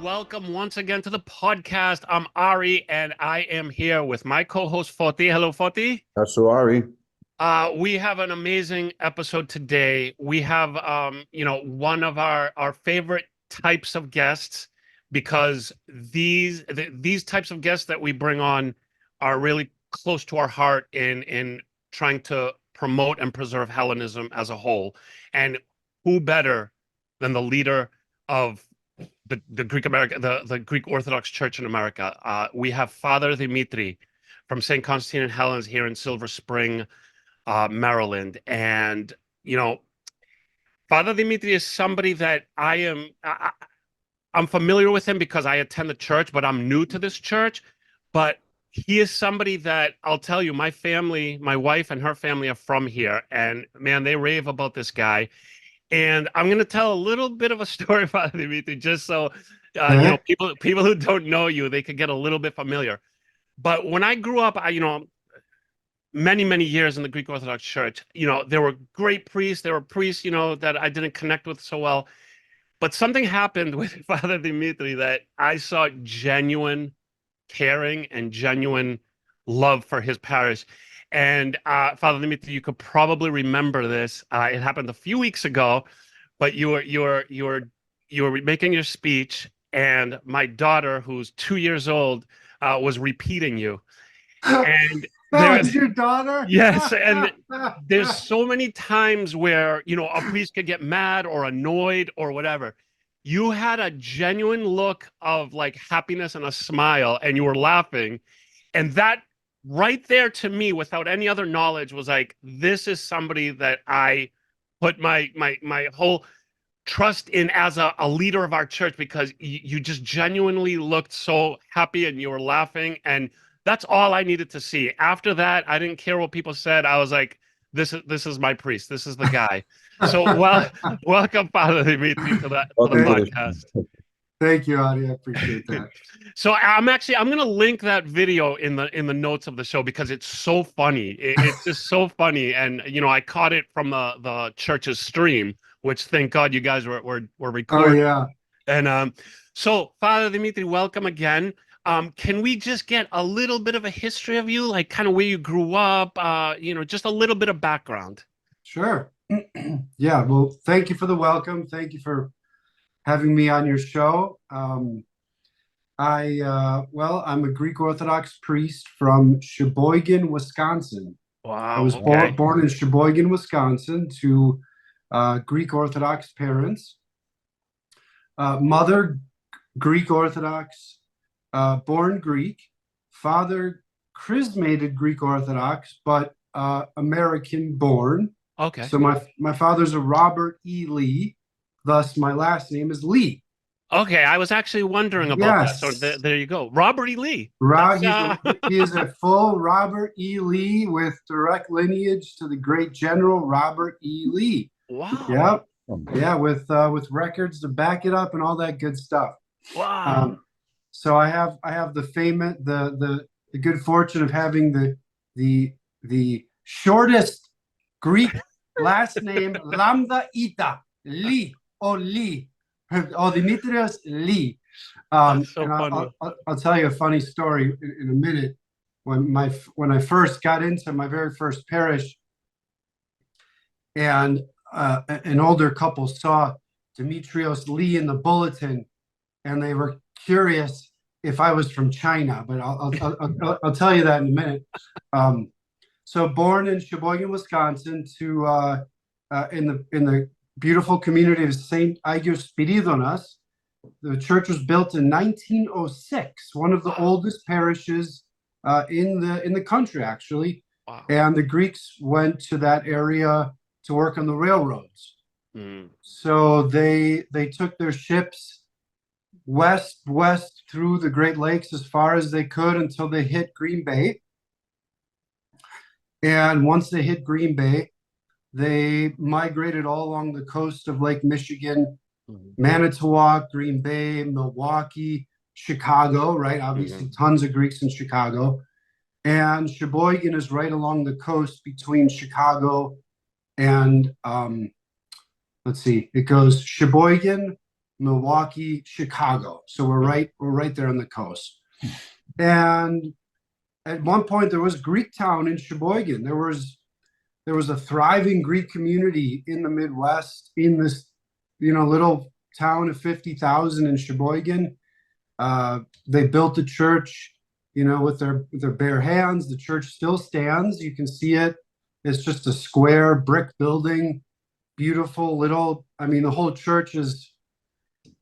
Welcome once again to the podcast. I'm Ari, and I am here with my co-host Foti. Hello, Foti. So Ari. We have an amazing episode today. We have, one of our favorite types of guests, because these types of guests that we bring on are really close to our heart in trying to promote and preserve Hellenism as a whole. And who better than the leader of the Greek Orthodox Church in America? We have Father Dimitri from St. Constantine Helen's here in Silver Spring, Maryland. And, Father Dimitri is somebody that I'm familiar with him because I attend the church, but I'm new to this church. But he is somebody that I'll tell you, my family, my wife and her family are from here. And man, they rave about this guy. And I'm going to tell a little bit of a story about Dimitri, just so people who don't know you, they could get a little bit familiar. But when I grew up, many years in the Greek Orthodox Church, there were great priests. There were priests, that I didn't connect with so well. But something happened with Father Dimitri that I saw genuine caring and genuine love for his parish. And Father Dimitri, you could probably remember this. It happened a few weeks ago, but you were making your speech, and my daughter, who's 2 years old, was repeating you. And that's your daughter? Yes, and there's so many times where a priest could get mad or annoyed or whatever. You had a genuine look of like happiness and a smile, and you were laughing, and that right there to me, without any other knowledge, was like, this is somebody that I put my whole trust in as a leader of our church, because you just genuinely looked so happy and you were laughing, and that's all I needed to see. After that, I didn't care what people said. I was like, this is my priest. This is the guy. So welcome, Father Dimitri, to the podcast. Thank you, Adi. I appreciate that. So I'm going to link that video in the notes of the show, because it's so funny. It's just so funny. And, I caught it from the church's stream, which thank God you guys were recording. Oh, yeah. And so Father Dimitri, welcome again. Can we just get a little bit of a history of you, like kind of where you grew up, just a little bit of background? Sure. Yeah. Well, thank you for the welcome. Thank you for having me on your show. I'm a Greek Orthodox priest from Sheboygan, Wisconsin. Wow. I was born in Sheboygan, Wisconsin, to Greek Orthodox parents. Mother, Greek Orthodox, born Greek. Father, chrismated Greek Orthodox, but American born. Okay. So my father's a Robert E. Lee. Thus, my last name is Lee. Okay, I was actually wondering about that. So there you go. Robert E. Lee. He is a full Robert E. Lee with direct lineage to the great General Robert E. Lee. Wow. Yep. Yeah, with records to back it up and all that good stuff. Wow. So I have the good fortune of having the shortest Greek last name, Lambda Eta Lee. Lee. Dimitrios Lee. That's so funny. I'll tell you a funny story in a minute. When I first got into my very first parish, and an older couple saw Dimitrios Lee in the bulletin, and they were curious if I was from China. But I'll tell you that in a minute. So born in Sheboygan, Wisconsin, to in the beautiful community of St. Spyridon. The church was built in 1906, one of the oldest parishes in the country, actually. Wow. And the Greeks went to that area to work on the railroads. So they took their ships west through the Great Lakes as far as they could until they hit Green Bay. And once they hit Green Bay, they migrated all along the coast of Lake Michigan, Manitowoc, Green Bay, Milwaukee, Chicago, right? Obviously, tons of Greeks in Chicago. And Sheboygan is right along the coast between Chicago and, let's see, it goes Sheboygan, Milwaukee, Chicago. So we're right there on the coast. And at one point there was Greek town in Sheboygan. There was a thriving Greek community in the Midwest, in this, little town of 50,000 in Sheboygan. They built the church, with their bare hands. The church still stands. You can see it. It's just a square brick building, beautiful little. I mean, the whole church is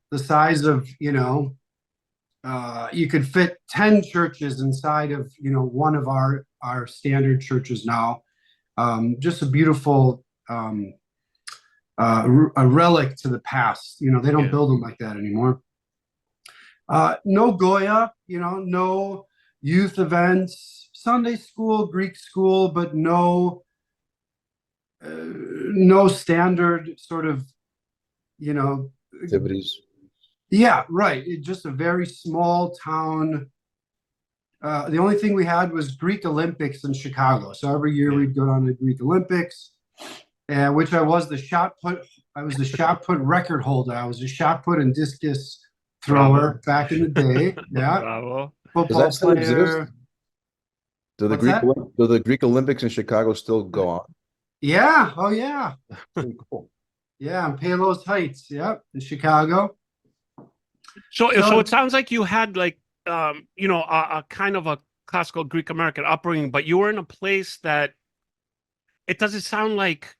the size of, you could fit 10 churches inside of, one of our standard churches now. Just a beautiful, a relic to the past. They don't build them like that anymore. No Goya, no youth events, Sunday school, Greek school, but no standard sort of, activities. Yeah, right. It's just a very small town. The only thing we had was Greek Olympics in Chicago. So every year we'd go down to Greek Olympics, which I was the shot put record holder. I was a shot put and discus thrower back in the day. Yeah. Bravo. Football Does that still player. exist? Do What's the Greek Olympics in Chicago still go on? Yeah. Oh, yeah. Pretty cool. Yeah. In Palos Heights. Yeah. In Chicago. So it sounds like you had like, a kind of a classical Greek American upbringing, but you were in a place that it doesn't sound like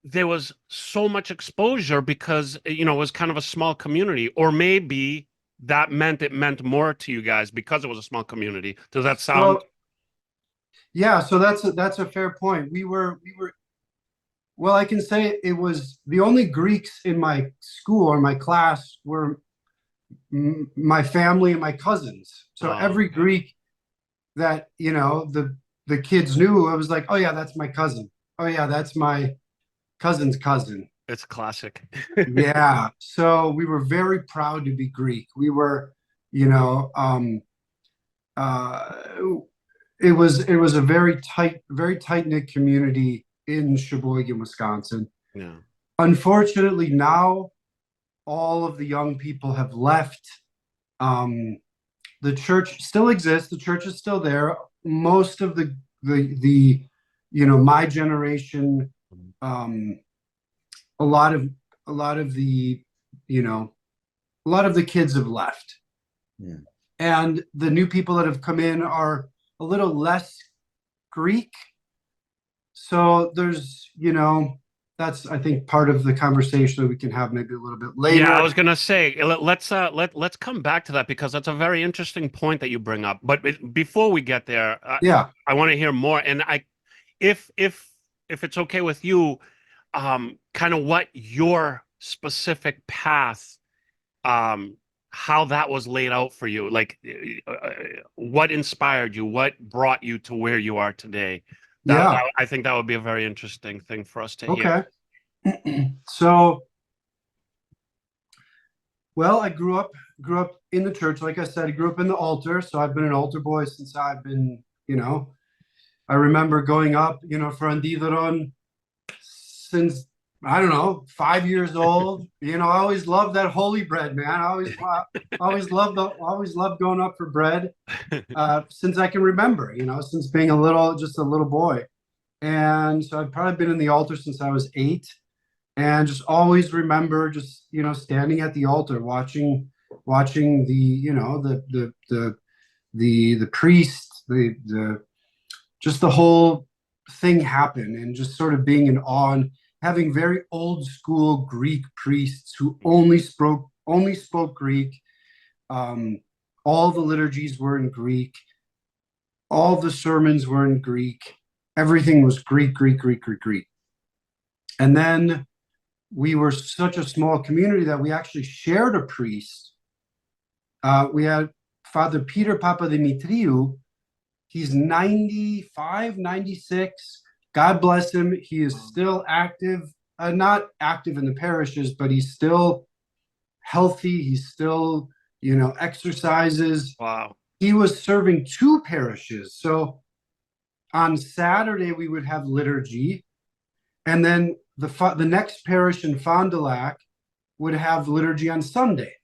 there was so much exposure because, it was kind of a small community, or maybe that meant more to you guys because it was a small community. Does that sound? Yeah. So that's a fair point. Well, I can say it was the only Greeks in my school or my class were my family and my cousins. So every Greek that, the kids knew, I was like, oh yeah, that's my cousin. Oh yeah, that's my cousin's cousin. It's classic. Yeah. So we were very proud to be Greek. We were, it was a very tight-knit community in Sheboygan, Wisconsin. Yeah. Unfortunately, now all of the young people have left. The church still exists. The church is still there. Most of the my generation, a lot of the kids have left. Yeah. And the new people that have come in are a little less Greek. So there's, that's, I think, part of the conversation that we can have maybe a little bit later. Yeah, I was gonna say let's come back to that because that's a very interesting point that you bring up. But before we get there, I want to hear more. And if it's okay with you, kind of what your specific path, how that was laid out for you, like what inspired you, what brought you to where you are today. I think that would be a very interesting thing for us to hear. Okay. So, well, I grew up in the church. Like I said, I grew up in the altar. So I've been an altar boy since I've been, I remember going up, for Andidaron since, I don't know, 5 years old. I always loved that holy bread, man. I always loved going up for bread since I can remember, since being just a little boy. And so I've probably been in the altar since I was 8, and just always remember just, standing at the altar, watching the, the priest, just the whole thing happen, and just sort of being in awe, and having very old school Greek priests who only spoke Greek. All the liturgies were in Greek. All the sermons were in Greek. Everything was Greek. And then we were such a small community that we actually shared a priest. We had Father Peter Papa Dimitriou. He's 95, 96. God bless him. He is still active, not active in the parishes, but he's still healthy. He's still, exercises. Wow. He was serving 2 parishes. So on Saturday, we would have liturgy. And then the next parish in Fond du Lac, would have liturgy on Sunday.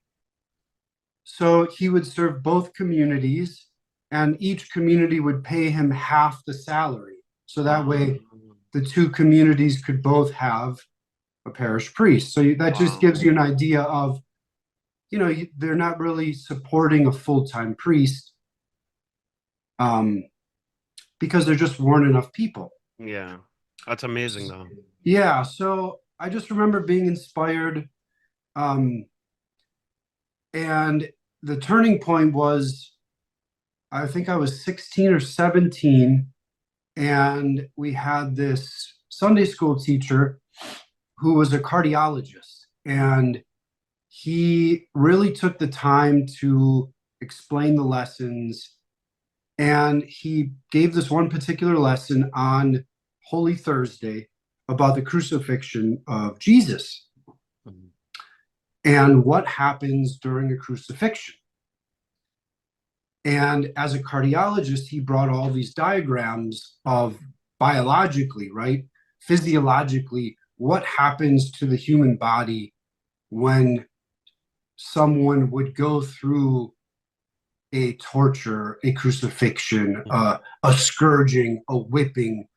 So he would serve both communities, and each community would pay him half the salary. So that way the two communities could both have a parish priest. So that just gives you an idea of, you know, they're not really supporting a full-time priest because there just weren't enough people. Yeah, that's amazing though. Yeah, so I just remember being inspired. And the turning point was, I think I was 16 or 17, and we had this Sunday school teacher who was a cardiologist, and he really took the time to explain the lessons. And he gave this one particular lesson on Holy Thursday about the crucifixion of Jesus and what happens during a crucifixion. And as a cardiologist, he brought all these diagrams of biologically, right, physiologically, what happens to the human body when someone would go through a torture, a crucifixion, a scourging, a whipping,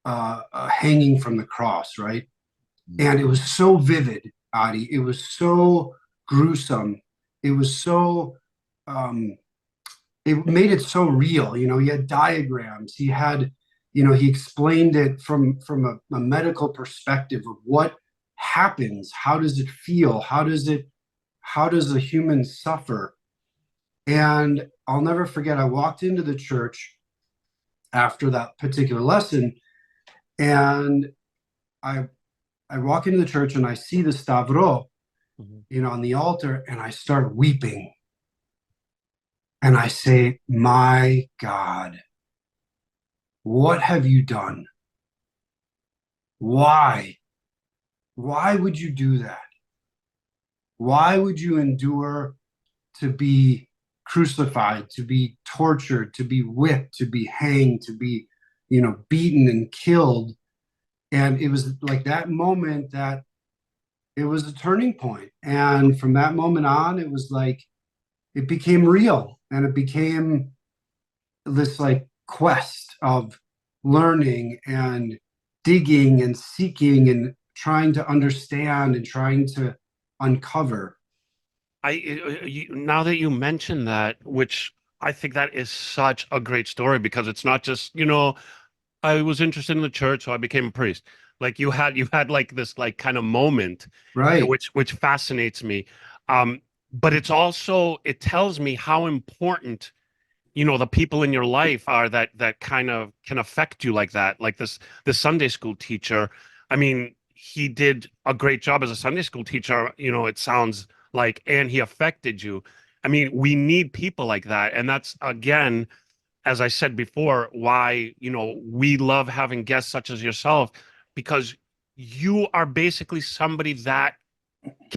a hanging from the cross, right? And it was so vivid, Adi. It was so gruesome. It was so, it made it so real. You know, he had diagrams. He had, you know, he explained it from a medical perspective of what happens. How does it feel? How does a human suffer? And I'll never forget, I walked into the church after that particular lesson, and I walk into the church and I see the Stavro, you know, on the altar, and I start weeping. And I say, my God, what have you done? Why? Why would you do that? Why would you endure to be crucified, to be tortured, to be whipped, to be hanged, to be, you know, beaten and killed? And it was like that moment that it was a turning point. And from that moment on, it was like, it became real, and it became this like quest of learning and digging and seeking and trying to understand and trying to uncover. Now that you mention that, which I think that is such a great story, because it's not just, you know, I was interested in the church, so I became a priest. Like you had like this like kind of moment, Right. which fascinates me. But it's also, it tells me how important, you know, the people in your life are that kind of can affect you like that. Like this Sunday school teacher. I mean, he did a great job as a Sunday school teacher, you know, it sounds like, and he affected you. I mean, we need people like that. And that's, again, as I said before, why, you know, we love having guests such as yourself, because you are basically somebody that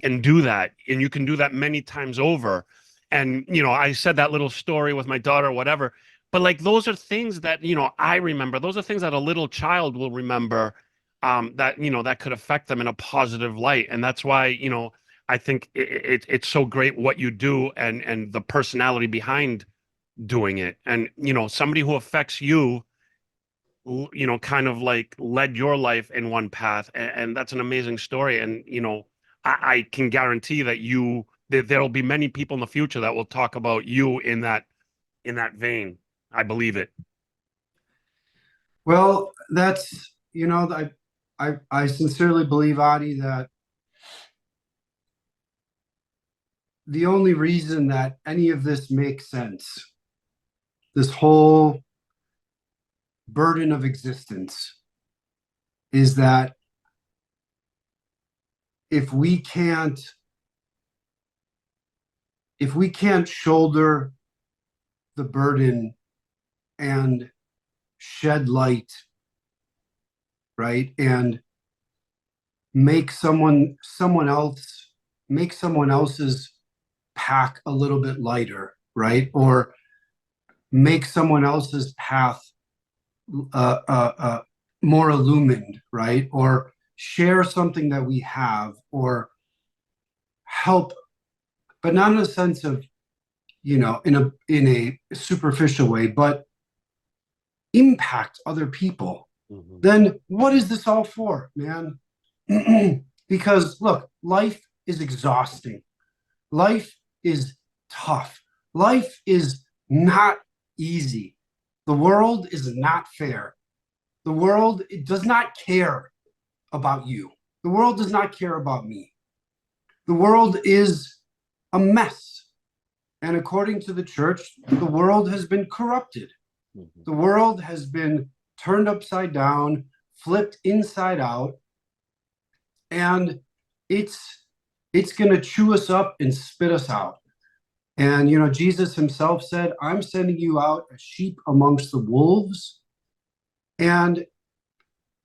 can do that, and you can do that many times over. And, you know, I said that little story with my daughter or whatever, but like those are things that, you know, I remember. Those are things that a little child will remember, that, you know, that could affect them in a positive light. And that's why, you know, I think it's so great what you do, and the personality behind doing it. And, you know, somebody who affects you, you know, kind of like led your life in one path, and that's an amazing story. And, you know, I can guarantee that there'll be many people in the future that will talk about you in that vein. I believe it. Well, that's, you know, I sincerely believe, Adi, that the only reason that any of this makes sense, this whole burden of existence, is that if we can't shoulder the burden and shed light, right, and make someone else's pack a little bit lighter, right, or make someone else's path more illumined, right, or share something that we have, or help, but not in a sense of, in a superficial way, but impact other people, then what is this all for, man? Because look, life is exhausting. Life is tough. Life is not easy. The world is not fair. The world does not care about you. The world does not care about me. The world is a mess. And according to the church, the world has been corrupted. The world has been turned upside down, flipped inside out, and it's going to chew us up and spit us out. And, Jesus himself said, I'm sending you out as sheep amongst the wolves. And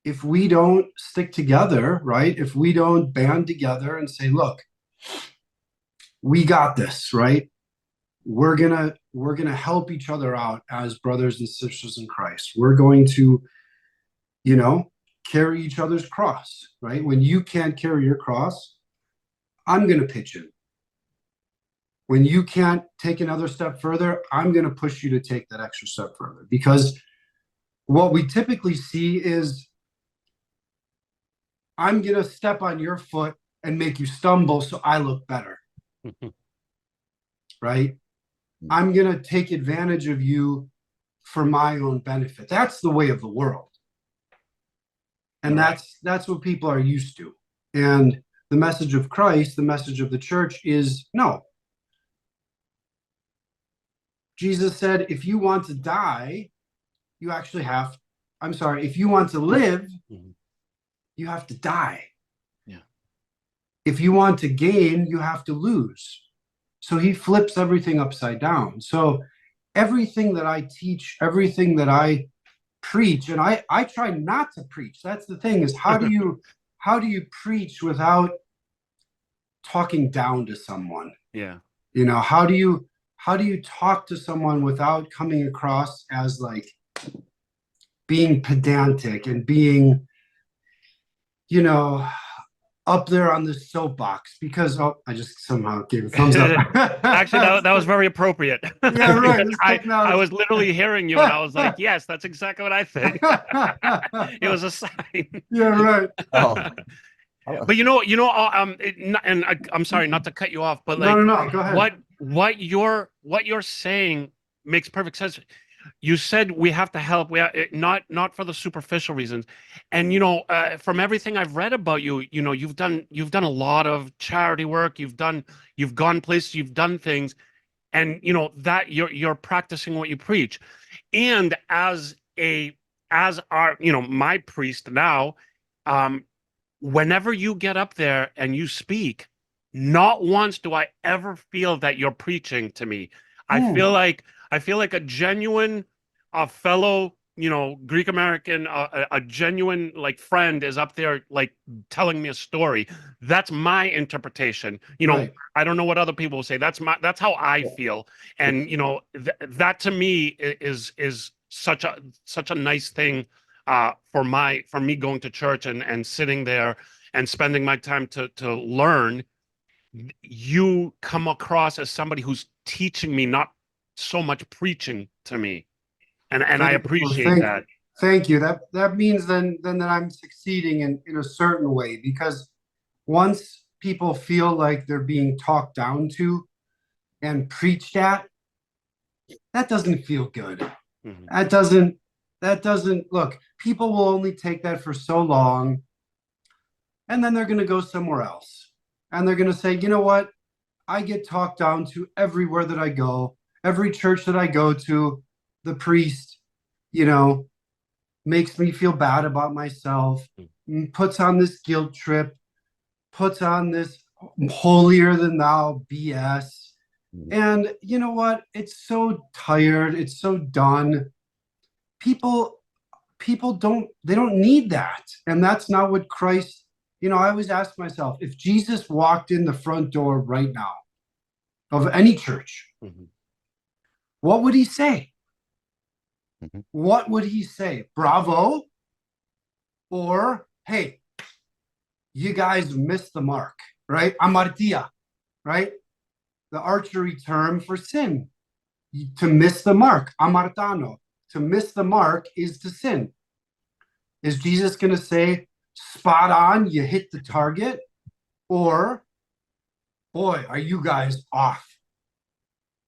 if we don't stick together, right? If we don't band together and say, look, we got this, right? We're gonna help each other out as brothers and sisters in Christ. We're going to, carry each other's cross, right? When you can't carry your cross, I'm gonna pitch in. When you can't take another step further, I'm gonna push you to take that extra step further. Because what we typically see is, I'm gonna step on your foot and make you stumble so I look better. Right? I'm going to take advantage of you for my own benefit. That's the way of the world. And that's what people are used to. And the message of Christ, the message of the church is no. Jesus said, if you want to die, you actually if you want to live, you have to die. Yeah. If you want to gain, you have to lose. So he flips everything upside down. So everything that I teach, everything that I preach, and I try not to preach. That's the thing, is how do you preach without talking down to someone? Yeah. How do you talk to someone without coming across as like being pedantic and being, up there on the soapbox? Because I just somehow gave a thumbs up. Actually, that was very appropriate. Yeah, right. I was literally hearing you, and I was like, yes, that's exactly what I think. It was a sign. Yeah, right. Oh, But I'm sorry not to cut you off, but No, go ahead. what you're saying makes perfect sense. You said we have to help. We not for the superficial reasons, and from everything I've read about you, you've done a lot of charity work. You've gone places. You've done things, and that you're practicing what you preach. And as my priest now, whenever you get up there and you speak, not once do I ever feel that you're preaching to me. I feel like a genuine, fellow, Greek American, a genuine friend is up there telling me a story. That's my interpretation. Right. I don't know what other people will say. That's how I feel. And that to me is such a nice thing for me going to church and sitting there and spending my time to learn. You come across as somebody who's teaching me, not so much preaching to me, and I appreciate that. Thank you. That means then that I'm succeeding in a certain way, because once people feel like they're being talked down to and preached at, that doesn't feel good. That doesn't look. People will only take that for so long, and then they're going to go somewhere else, and they're going to say, you know what? I get talked down to everywhere that I go. Every church that I go to, the priest, makes me feel bad about myself, puts on this guilt trip, puts on this holier than thou BS. And you know what? It's so tired. It's so done. People don't need that. And that's not what Christ, I always ask myself, if Jesus walked in the front door right now of any church, what would he say? What would he say? Bravo? Or, hey, you guys missed the mark, right? Amartia. right? The archery term for sin, to miss the mark, amartano. To miss the mark is to sin. Is Jesus going to say, spot on, you hit the target? Or, boy, are you guys off?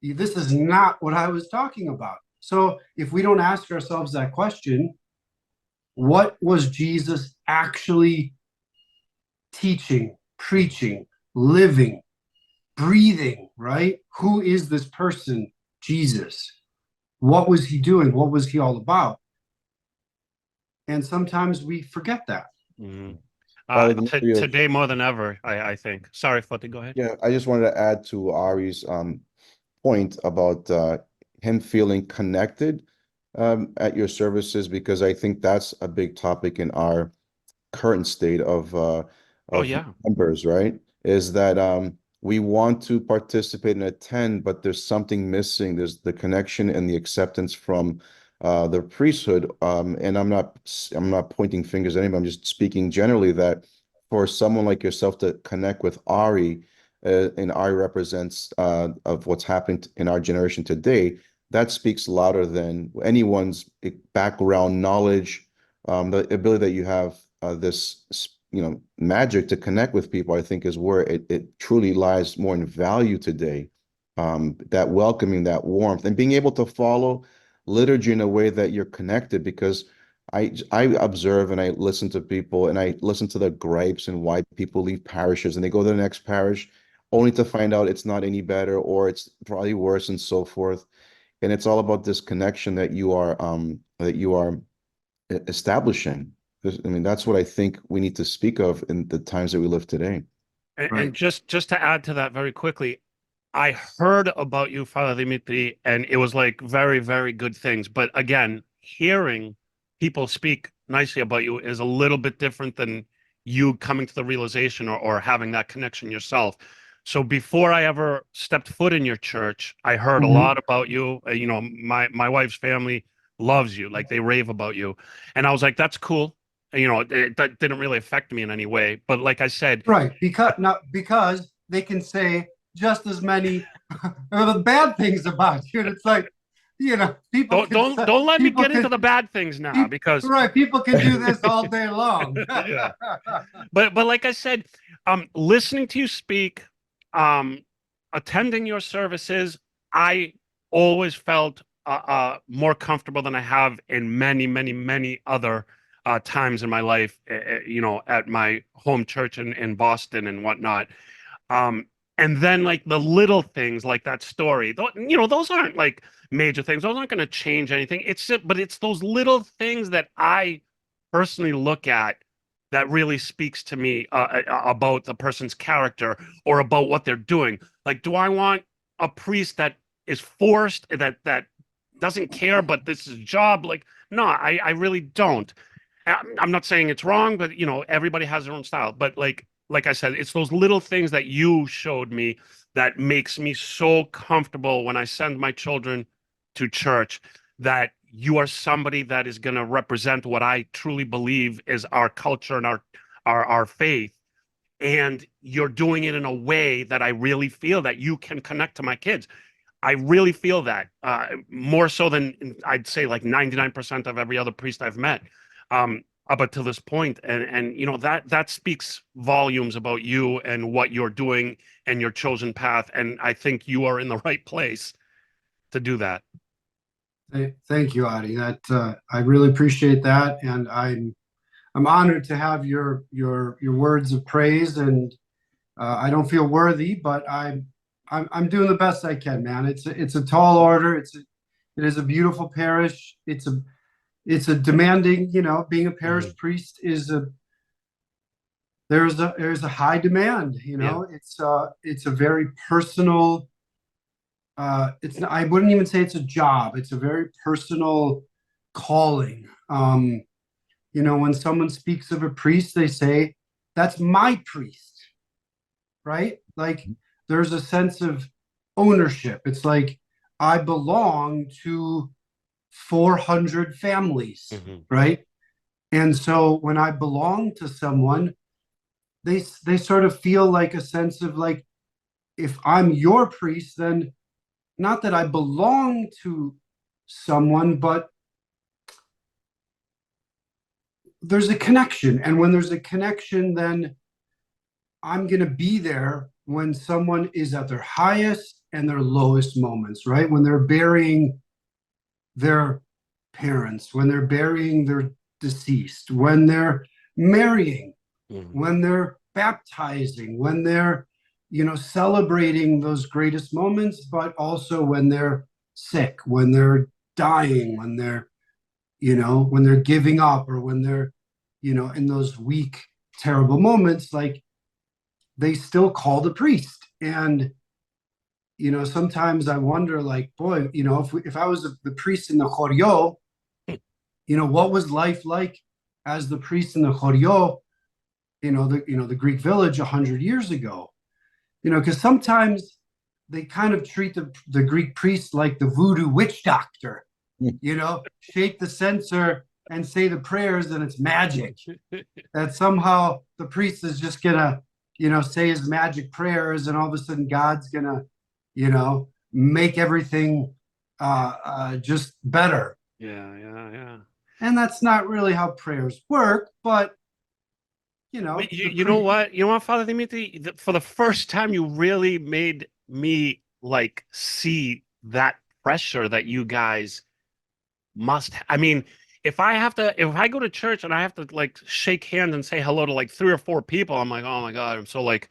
This is not what I was talking about. So if we don't ask ourselves that question, what was Jesus actually teaching, preaching, living, breathing, right? Who is this person, Jesus? What was he doing? What was he all about? And sometimes we forget that. Mhm. Dimitrios, Today more than ever, I think. Sorry, Foti, go ahead. yeah, I just wanted to add to Ari's point about him feeling connected at your services, because I think that's a big topic in our current state Oh, of yeah. members, right? Is that we want to participate and attend, but there's something missing. There's the connection and the acceptance from the priesthood. And I'm not pointing fingers at anybody. I'm just speaking generally that for someone like yourself to connect with Ari, and Ari represents of what's happened in our generation today, that speaks louder than anyone's background knowledge, the ability that you have this magic to connect with people. I think is where it truly lies more in value today. That welcoming, that warmth, and being able to follow liturgy in a way that you're connected, because I observe and I listen to people and I listen to the gripes and why people leave parishes and they go to the next parish only to find out it's not any better or it's probably worse and so forth. And it's all about this connection that you are establishing. I mean, that's what I think we need to speak of in the times that we live today. And, Right. and just to add to that very quickly, I heard about you, Father Dimitri, and it was like very, very good things. But again, hearing people speak nicely about you is a little bit different than you coming to the realization or having that connection yourself. So before I ever stepped foot in your church, I heard a Mhm. lot about you. You know, my wife's family loves you, like they rave about you. And I was like, that's cool. You know, that didn't really affect me in any way. But like I said, Right. Because they can say just as many the bad things about you. And it's like, people don't can don't don't let me people get into can the bad things now because right, people can do this all day long. yeah. But like I said, listening to you speak, um, attending your services, I always felt more comfortable than I have in many, many, many other times in my life. You know, at my home church in Boston and whatnot. Um, and then like the little things like that story, you know, those aren't like major things. Those aren't going to change anything. But it's those little things that I personally look at that really speaks to me about the person's character or about what they're doing. Like, do I want a priest that is forced, that doesn't care, but this is a job? Like, no, I really don't. I'm not saying it's wrong, but you know, everybody has their own style. But like I said, it's those little things that you showed me that makes me so comfortable when I send my children to church, that you are somebody that is going to represent what I truly believe is our culture and our faith. And you're doing it in a way that I really feel that you can connect to my kids. I really feel that more so than I'd say like 99% of every other priest I've met up until this point. And you know, that speaks volumes about you and what you're doing and your chosen path. And I think you are in the right place to do that. Thank you, Adi. That I really appreciate that, and I'm honored to have your words of praise. And I don't feel worthy, but I'm doing the best I can, man. It's a tall order. It is a beautiful parish. It's a demanding, being a parish Mhm. priest is there's a high demand. Yeah. It's a very personal. I wouldn't even say it's a job. It's a very personal calling. When someone speaks of a priest, they say, "That's my priest," right? Like there's a sense of ownership. It's like I belong to 400 families, Mhm. right? And so when I belong to someone, they sort of feel like a sense of like if I'm your priest, then not that I belong to someone, but there's a connection. And when there's a connection, then I'm going to be there when someone is at their highest and their lowest moments, right? When they're burying their parents, when they're burying their deceased, when they're marrying, when they're baptizing, when they're, celebrating those greatest moments, but also when they're sick, when they're dying, when they're, when they're giving up, or when they're, in those weak, terrible moments, like, they still call the priest. And sometimes I wonder, like, boy, if I was the priest in the Choryo, what was life like as the priest in the Choryo, the Greek village 100 years ago? Because sometimes they kind of treat the Greek priest like the voodoo witch doctor, shake the censer and say the prayers, and it's magic. That somehow the priest is just gonna, say his magic prayers, and all of a sudden God's gonna, make everything just better. Yeah. And that's not really how prayers work, but you know what, Father Dimitri, for the first time, you really made me like see that pressure that you guys must. I mean, if I go to church and I have to like shake hands and say hello to like 3 or 4 people, I'm like, oh my God, I'm so like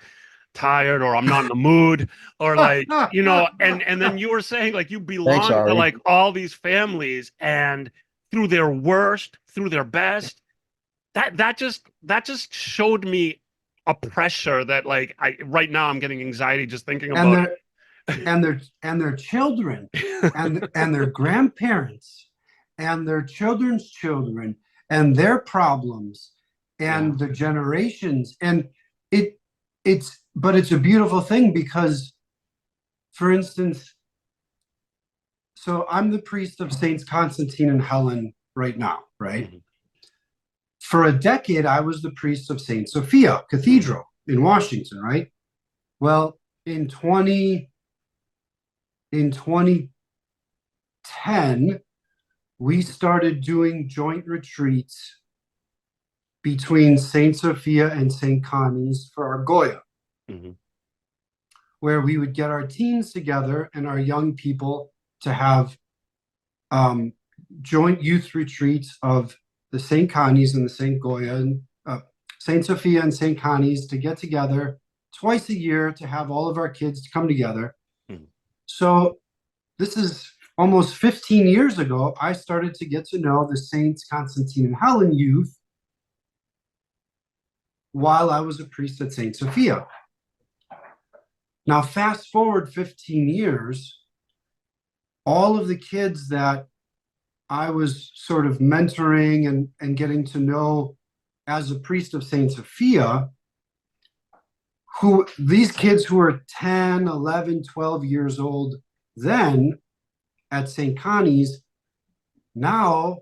tired, or I'm not in the mood, or like, and then you were saying like you belong to like all these families, and through their worst, through their best, that just showed me a pressure that like right now I'm getting anxiety just thinking about it. And their children and their grandparents and their children's children and their problems and the generations. And it's a beautiful thing, because, for instance, so I'm the priest of Saints Constantine and Helen right now, right? Mm-hmm. For a decade, I was the priest of St. Sophia Cathedral in Washington, right? Well, in 2010, we started doing joint retreats between St. Sophia and St. Connie's for our Goya, where we would get our teens together and our young people to have joint youth retreats of the St. Connie's and the St. Goya, and St. Sophia and St. Connie's, to get together twice a year to have all of our kids come together. So this is almost 15 years ago, I started to get to know the Saints Constantine and Helen youth while I was a priest at St. Sophia. Now, fast forward 15 years, all of the kids that I was sort of mentoring and getting to know as a priest of St. Sophia, these kids who were 10, 11, 12 years old then at St. Connie's, now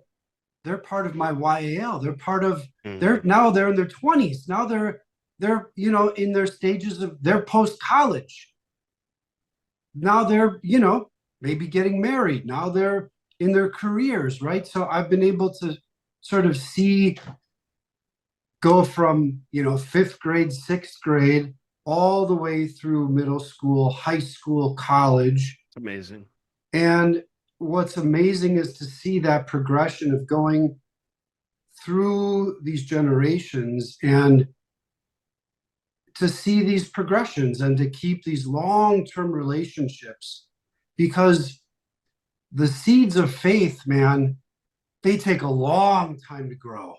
they're part of my YAL. They're part of, they're in their 20s. Now they're in their stages of their post-college. Now they're, maybe getting married. Now they're in their careers, right? So I've been able to sort of go from, 5th grade, 6th grade, all the way through middle school, high school, college. It's amazing. And what's amazing is to see that progression of going through these generations, and to see these progressions, and to keep these long-term relationships, because the seeds of faith, man, they take a long time to grow,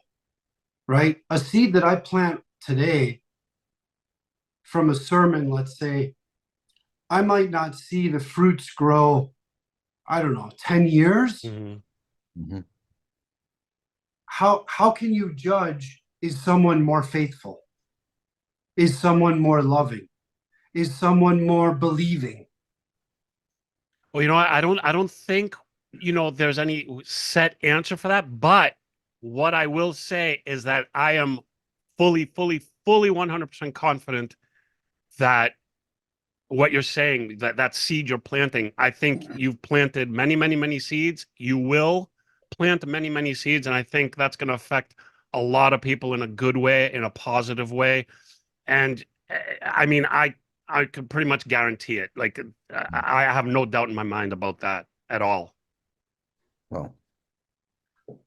right? A seed that I plant today from a sermon, let's say, I might not see the fruits grow, I don't know, 10 years. How can you judge, is someone more faithful? Is someone more loving? Is someone more believing? Well, I don't think, there's any set answer for that. But what I will say is that I am fully 100% confident that what you're saying, that seed you're planting. I think you've planted many, many, many seeds. You will plant many, many seeds, and I think that's going to affect a lot of people in a good way, in a positive way. And I mean, I could pretty much guarantee it. Like, I have no doubt in my mind about that at all. Well,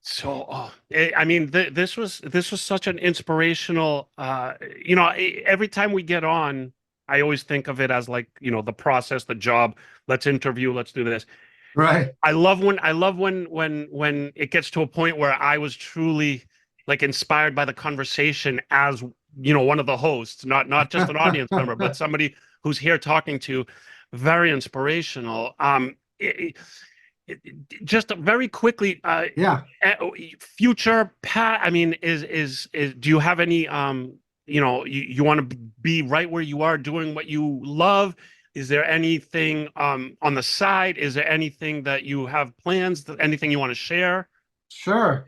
So, I mean, this was such an inspirational. You know, every time we get on, I always think of it as like, you know, the process, the job. Let's interview. Let's do this. Right. I love when it gets to a point where I was truly like inspired by the conversation as, you know, one of the hosts, not just an audience member, but somebody who's here talking to. Very inspirational. Just very quickly, Yeah. future Pat. I mean, is do you have any you know, you want to be right where you are doing what you love? Is there anything on the side? Is there anything that you have plans? Anything you want to share? Sure.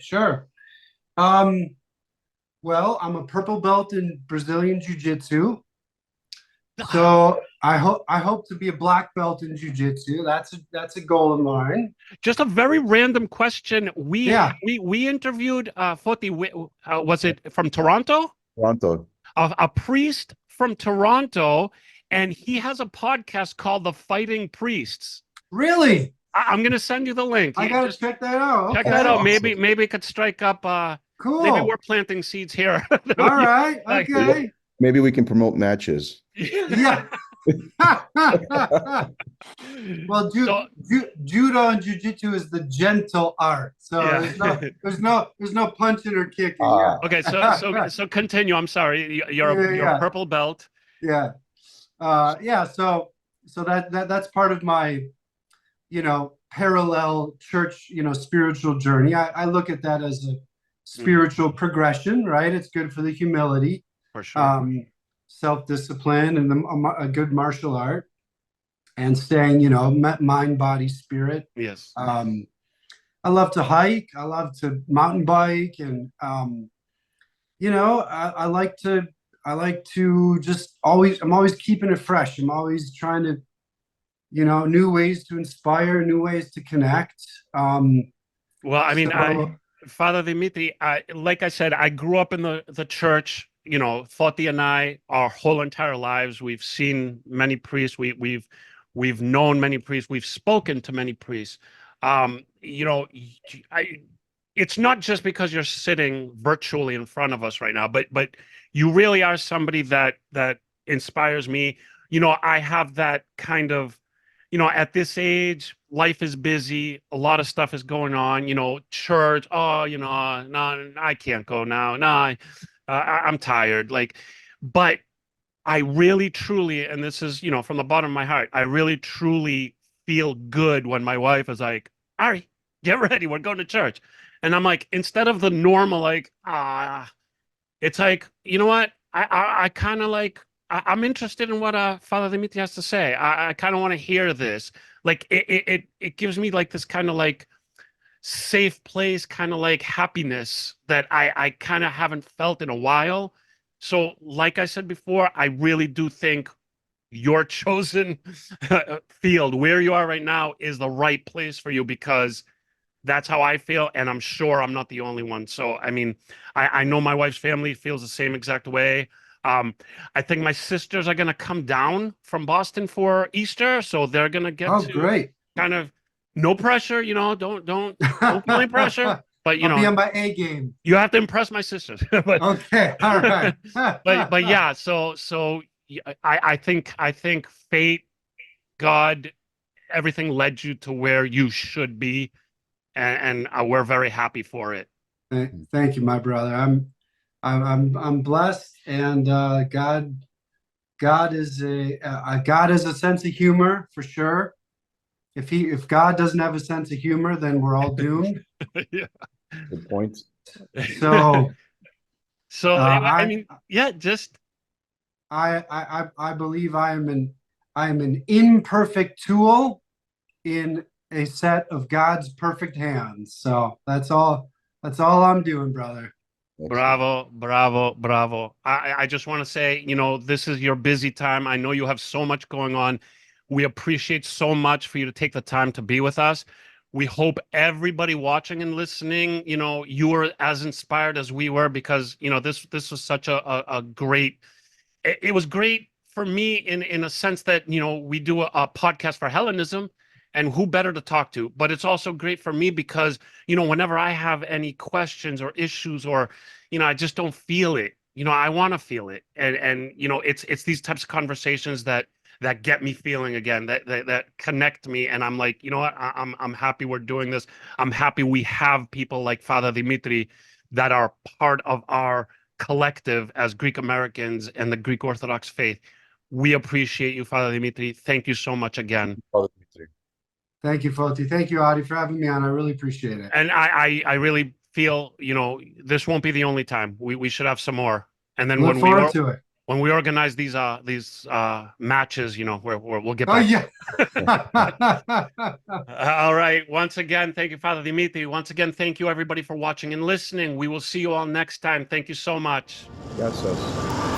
Well, I'm a purple belt in Brazilian Jiu-Jitsu. So I hope to be a black belt in Jiu-Jitsu. That's a goal of mine. Just a very random question. Yeah. We interviewed Foti, was it from Toronto? Toronto. A priest from Toronto, and he has a podcast called The Fighting Priests. Really? I'm going to send you the link. I gotta check that out. Check Okay. that out. Awesome. Maybe it could strike up. Cool. Maybe we're planting seeds here. All right. Like- Okay. Maybe we can promote matches. Yeah. Well, So- judo and jiu-jitsu is the gentle art. So Yeah. there's no punching or kicking. Ah. Okay, so continue. I'm sorry. You're Yeah. a purple belt. Yeah. So that's part of my, you know, parallel church, you know, spiritual journey. I look at that as a spiritual progression, right? It's good for the humility, For sure. self-discipline, and a good martial art, and staying, you know, mind, body, spirit. Yes. I love to hike. I love to mountain bike, and you know, I like to just I'm always keeping it fresh. I'm always trying to, you know, new ways to inspire, new ways to connect. Well, I mean, so- Father Dimitri, like I said, I grew up in the church. You know, Foti and I, our whole entire lives, we've seen many priests. We've known many priests. We've spoken to many priests. You know, it's not just because you're sitting virtually in front of us right now, but you really are somebody that inspires me. You know, I have that kind of, you know, at this age, life is busy. A lot of stuff is going on. You know, church. Oh, you know, no, I can't go now. No, I'm tired. Like, but I really, truly, and this is, you know, from the bottom of my heart, I really, truly feel good when my wife is like, Ari, get ready, we're going to church. And I'm like, instead of the normal, like, it's like, you know what? I kind of like, I'm interested in what Father Dimitri has to say. I kind of want to hear this. Like, it gives me like this kind of like safe place, kind of like happiness that I kind of haven't felt in a while. So, like I said before, I really do think your chosen field, where you are right now, is the right place for you, because that's how I feel, and I'm sure I'm not the only one. So, I mean, I know my wife's family feels the same exact way. I think my sisters are going to come down from Boston for Easter, so they're going to get to great. kind of, no pressure, you know, don't feel any pressure, but you I'll be know, on my A game. you have to impress my sisters. But Okay, all right. but yeah, so I think fate, God, everything led you to where you should be, and we're very happy for it. Thank you, my brother. I'm blessed, and God is a sense of humor for sure. If God doesn't have a sense of humor, then we're all doomed. Yeah. Good point. So I mean, yeah, just I believe I am an imperfect tool in a set of God's perfect hands. So that's all I'm doing, brother. Bravo, bravo, bravo. I just want to say, this is your busy time. I know you have so much going on. We appreciate so much for you to take the time to be with us. We hope everybody watching and listening, you were as inspired as we were, because, this was such a great, it was great for me in a sense that, we do a podcast for Hellenism, and who better to talk to? But it's also great for me because, whenever I have any questions or issues, or, I just don't feel it, I want to feel it. And it's these types of conversations that get me feeling again, that connect me. And I'm like, you know what? I'm happy we're doing this. I'm happy we have people like Father Dimitri that are part of our collective as Greek Americans and the Greek Orthodox faith. We appreciate you, Father Dimitri. Thank you so much again. Father Dimitri. Thank you, Foti. Thank you, Adi, for having me on. I really appreciate it. And I really feel, this won't be the only time. We should have some more. And then Look forward to it. when we organize these matches, we'll get Oh, back. yeah. All right. Once again, thank you, Father Dimitri. Once again, thank you, everybody, for watching and listening. We will see you all next time. Thank you so much. Yes, yes.